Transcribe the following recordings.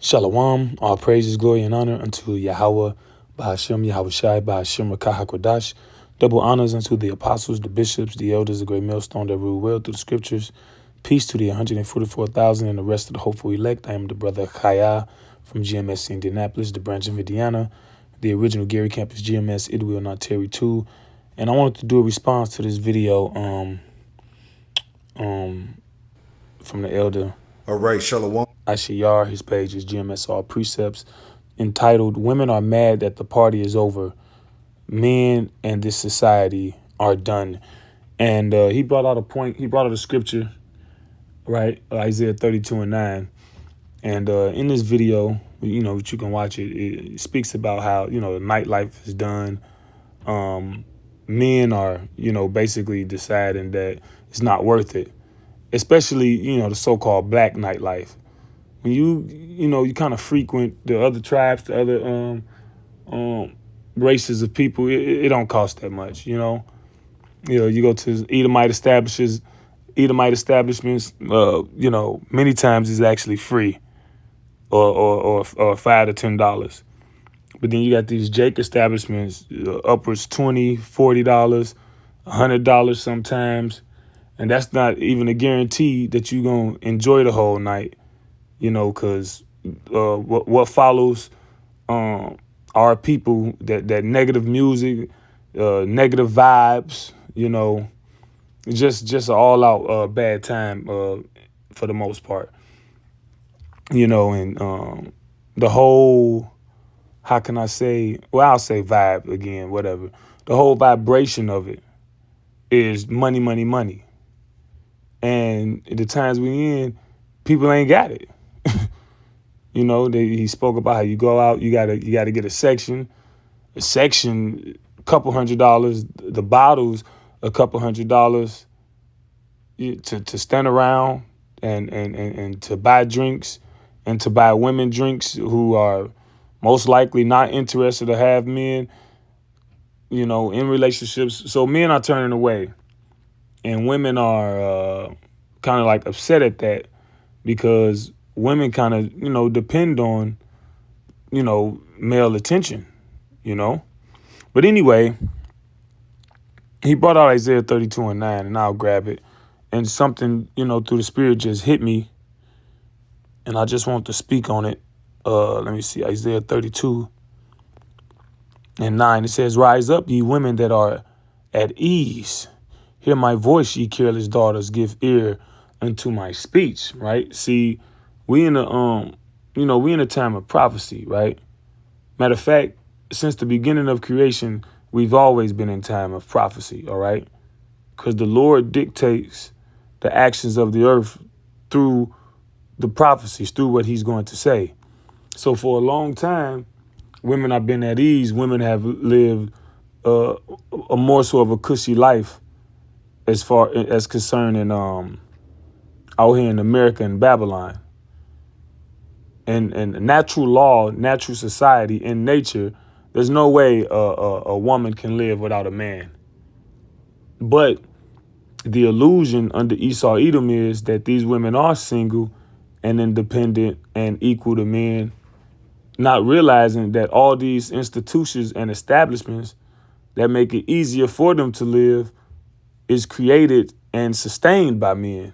Shalom, all praises, glory, and honor unto Yahweh, Bahashem, Yahushai, Bahashem, Rakahakodash. Double honors unto the apostles, the bishops, the elders, the great millstone that rule well through the scriptures. Peace to the 144,000 and the rest of the hopeful elect. I am the brother Chaya from GMS Indianapolis, the branch of Indiana, the original Gary Campus GMS, It Will Not Tarry 2. And I wanted to do a response to this video from the elder. All right, Shalom. Ashiyar, his page is GMS All Precepts, entitled "Women Are Mad That the Party is Over. Men and this society are done." And he brought out a point. He brought out a scripture, right? Isaiah 32:9. And in this video, which you can watch it speaks about how, the nightlife is done. Men are, basically deciding that it's not worth it, especially, the so-called black nightlife. When you kind of frequent the other tribes, the other races of people, it don't cost that much, You go to Edomite establishments, many times it's actually free, or $5 to $10. But then you got these Jake establishments, upwards $20, $40, $100 sometimes, and that's not even a guarantee that you're gonna enjoy the whole night. Because what follows are people that negative music, negative vibes, just an all-out bad time for the most part. And the whole, how can I say, well, I'll say vibe again, whatever. The whole vibration of it is money, money, money. And at the times we in, people ain't got it. He spoke about how you go out, you gotta get a section, a couple $100, the bottles, a couple $100 to stand around and to buy drinks and to buy women drinks who are most likely not interested to have men, in relationships. So men are turning away, and women are kind of like upset at that, because women kind of, depend on, male attention, But anyway, he brought out Isaiah 32:9, and I'll grab it. And something, through the Spirit just hit me, and I just want to speak on it. Let me see, Isaiah 32:9. It says, "Rise up, ye women that are at ease. Hear my voice, ye careless daughters. Give ear unto my speech." Right? See, we in a time of prophecy, right? Matter of fact, since the beginning of creation, we've always been in time of prophecy, all right? Because the Lord dictates the actions of the earth through the prophecies, through what he's going to say. So for a long time, women have been at ease. Women have lived a more so of a cushy life as far as concerning out here in America and Babylon. And natural law, natural society, in nature, there's no way a woman can live without a man. But the illusion under Esau Edom is that these women are single and independent and equal to men, not realizing that all these institutions and establishments that make it easier for them to live is created and sustained by men.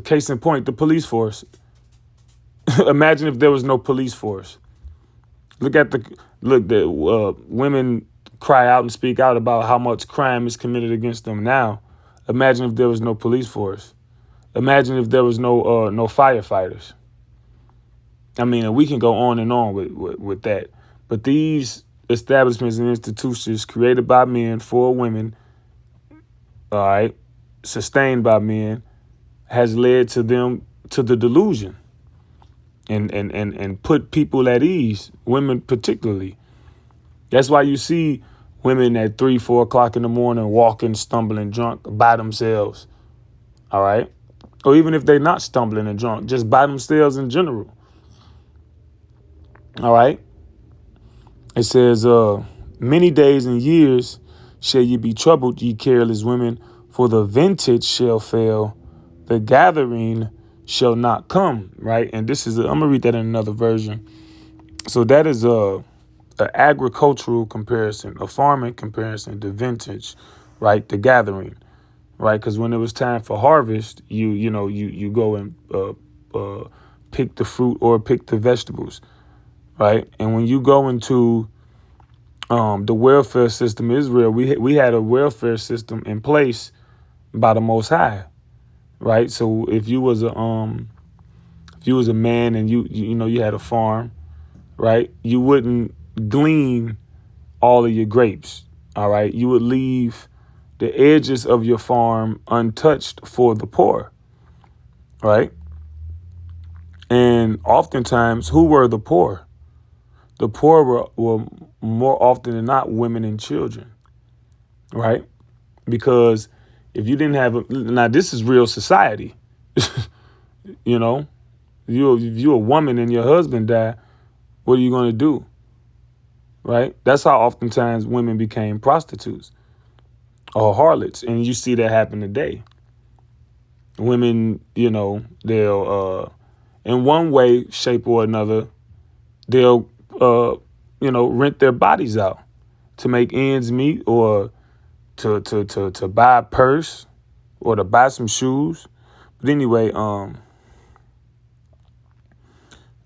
Case in point, the police force. Imagine if there was no police force. The women cry out and speak out about how much crime is committed against them now. Imagine if there was no police force. Imagine if there was no firefighters. I mean, we can go on and on with that. But these establishments and institutions created by men for women, all right, sustained by men, has led to them to the delusion and put people at ease, women particularly. That's why you see women at 3, 4 o'clock in the morning walking, stumbling, drunk by themselves, all right? Or even if they're not stumbling and drunk, just by themselves in general, all right? It says, "Many days and years shall ye be troubled, ye careless women, for the vintage shall fail, the gathering shall not come, right? And this is, I'm going to read that in another version. So that is a agricultural comparison, a farming comparison, the vintage, right? The gathering, right? Because when it was time for harvest, you go and pick the fruit or pick the vegetables, right? And when you go into the welfare system, Israel, we had a welfare system in place by the Most High, right? So if you was a man and you had a farm, right? You wouldn't glean all of your grapes, all right? You would leave the edges of your farm untouched for the poor, right? And oftentimes, who were the poor? The poor were more often than not women and children, right? Because if you didn't have now this is real society, you know, if you're a woman and your husband died, what are you going to do? Right? That's how oftentimes women became prostitutes or harlots. And you see that happen today. Women, they'll, in one way, shape or another, they'll, rent their bodies out to make ends meet or to buy a purse or to buy some shoes. But anyway, let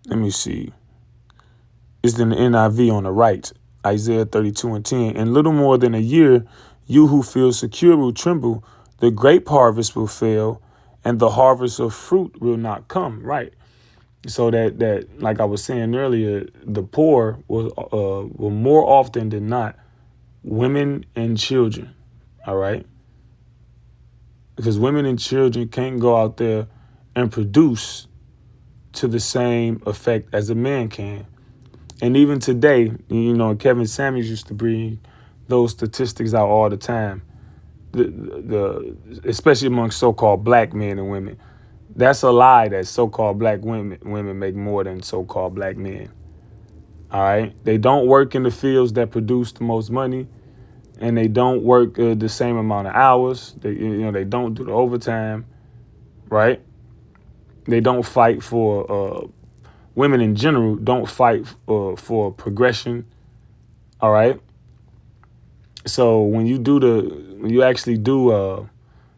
me see. It's in the NIV on the right, Isaiah 32:10. In little more than a year, you who feel secure will tremble. The grape harvest will fail, and the harvest of fruit will not come. Right. So that like I was saying earlier, the poor were more often than not women and children. All right. Because women and children can't go out there and produce to the same effect as a man can. And even today, Kevin Samuels used to bring those statistics out all the time, especially amongst so-called black men and women. That's a lie that so-called black women make more than so-called black men. All right. They don't work in the fields that produce the most money, and they don't work the same amount of hours. They don't do the overtime. Right. They don't fight for women in general don't fight for progression. All right. So when you actually do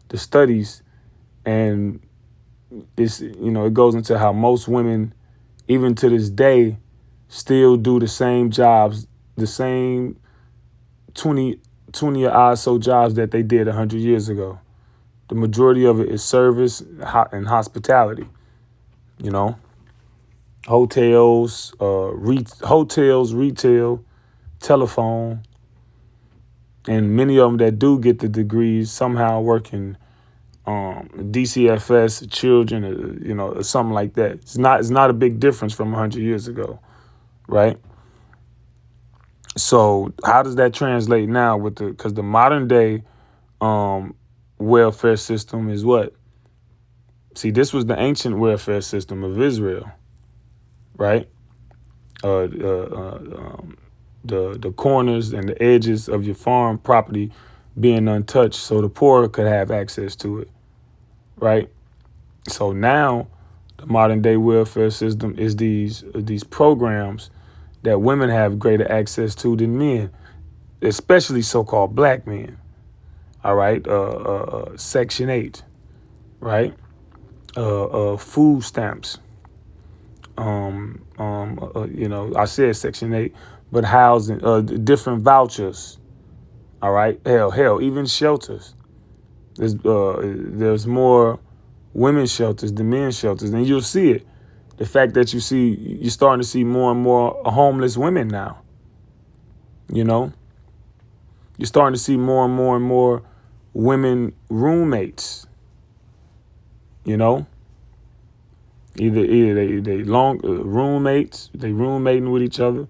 the studies, and it goes into how most women, even to this day, still do the same jobs, the same 20 or so jobs that they did 100 years ago. The majority of it is service and hospitality, hotels, retail, telephone, and many of them that do get the degrees somehow working DCFS, children, or something like that. It's not a big difference from 100 years ago, right? So how does that translate now because the modern day welfare system is what? See, this was the ancient welfare system of Israel, right? The corners and the edges of your farm property being untouched so the poor could have access to it, right? So now the modern day welfare system is these programs that women have greater access to than men, especially so-called black men. All right. Section 8, right? Food stamps. I said Section 8, but housing, different vouchers. All right. Hell, even shelters. There's more women's shelters than men's shelters, and you'll see it. The fact that you're starting to see more and more homeless women now. You're starting to see more and more women roommates. Either they long roommates, they roommating with each other,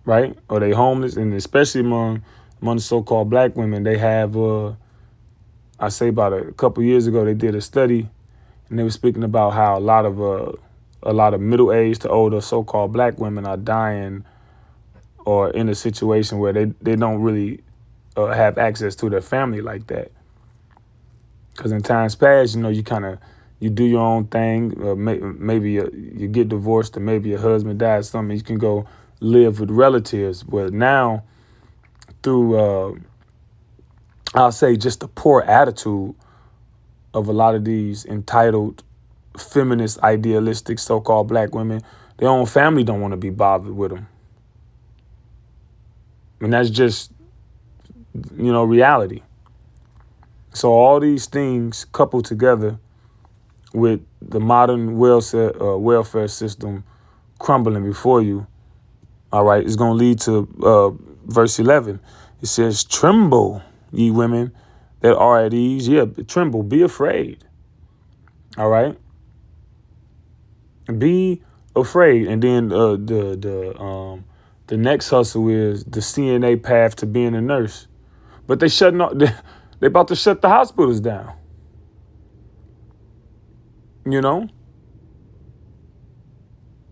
right? Or they homeless, and especially among the so-called black women, they have. I say about a couple years ago, they did a study, and they were speaking about how a lot of middle-aged to older so-called black women are dying or in a situation where they don't really have access to their family like that. Because in times past, you kind of you do your own thing. Maybe you get divorced, or maybe your husband dies, something, you can go live with relatives. But now, through, I'll say, just the poor attitude of a lot of these entitled, feminist, idealistic so-called black women, their own family don't want to be bothered with them. And that's just, reality. So all these things coupled together with the modern welfare system crumbling before you, all right, is going to lead to verse 11. It says, tremble, ye women that are at ease. Yeah, tremble, be afraid. All right. Be afraid. And then the next hustle is the CNA path to being a nurse. But they about to shut the hospitals down. They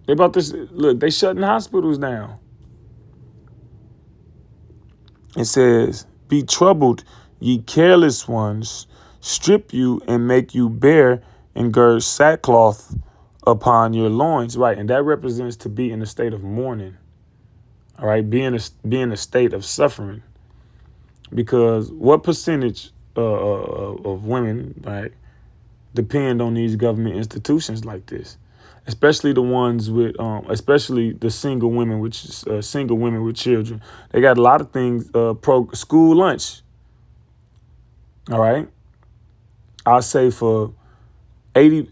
about to look, they shutting hospitals down. It says, be troubled, ye careless ones, strip you and make you bare and gird sackcloth upon your loins. Right. And that represents to be in a state of mourning. All right. Be in a state of suffering. Because what percentage of women, right, depend on these government institutions like this, especially the ones with, especially the single women with children. They got a lot of things, school lunch. All right. I'll say for 70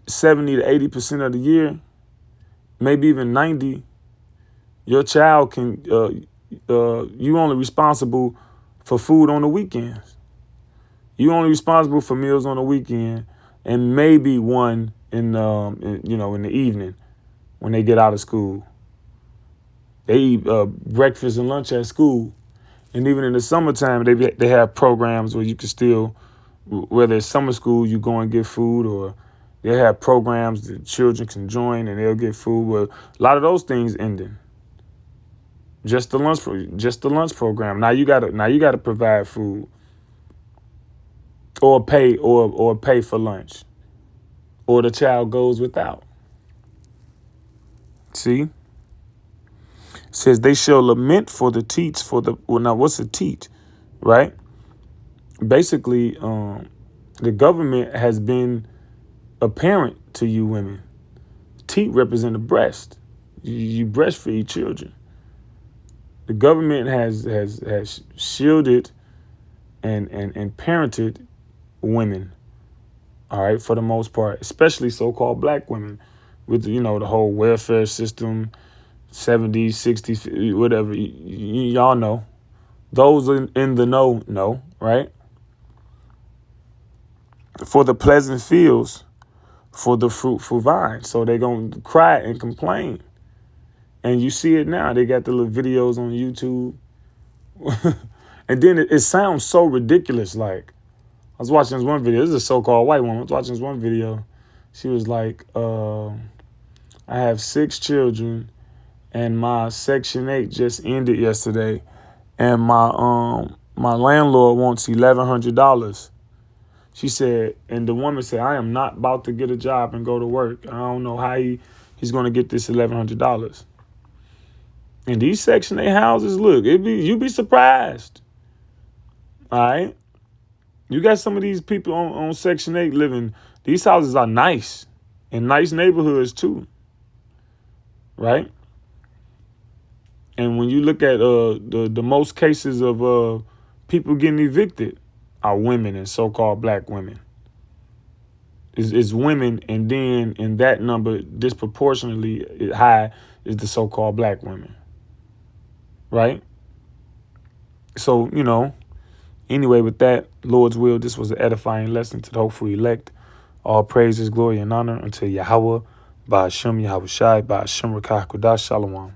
to 80% of the year, maybe even 90, your child can, you only responsible for food on the weekends. You only responsible for meals on the weekend, and maybe one in the evening when they get out of school. They eat breakfast and lunch at school, and even in the summertime, they have programs where you can still, whether it's summer school, you go and get food, or they have programs that children can join and they'll get food. Well, a lot of those things ending. Just the lunch program. Now you gotta provide food, or pay for lunch, or the child goes without. See, it says they shall lament for the teats now what's a teat, right? Basically, the government has been a parent to you women. Teat represent a breast. You breastfeed children. The government has shielded and parented women, all right, for the most part, especially so-called black women, with the whole welfare system, 70s, 60s, whatever. Y'all know. Those in the know, right? For the pleasant fields, for the fruitful vine. So they're going to cry and complain. And you see it now. They got the little videos on YouTube. And then it sounds so ridiculous. Like, I was watching this one video. This is a so-called white woman. I was watching this one video. She was like, I have 6 children, and my Section 8 just ended yesterday, and my landlord wants $1,100. She said, and the woman said, I am not about to get a job and go to work. I don't know how he's going to get this $1,100. And these Section 8 houses, look, you'd be surprised. All right? You got some of these people on Section 8 living. These houses are nice, in nice neighborhoods too. Right? And when you look at the most cases of people getting evicted are women, and so-called black women. It's women, and then in that number, disproportionately high is the so-called black women. Right? So, anyway, with that, Lord's will, this was an edifying lesson to the hopeful elect. All praises, glory, and honor unto Yahweh, by Hashem Yahweh Shai, by Hashem Rakah Kodash Shalom.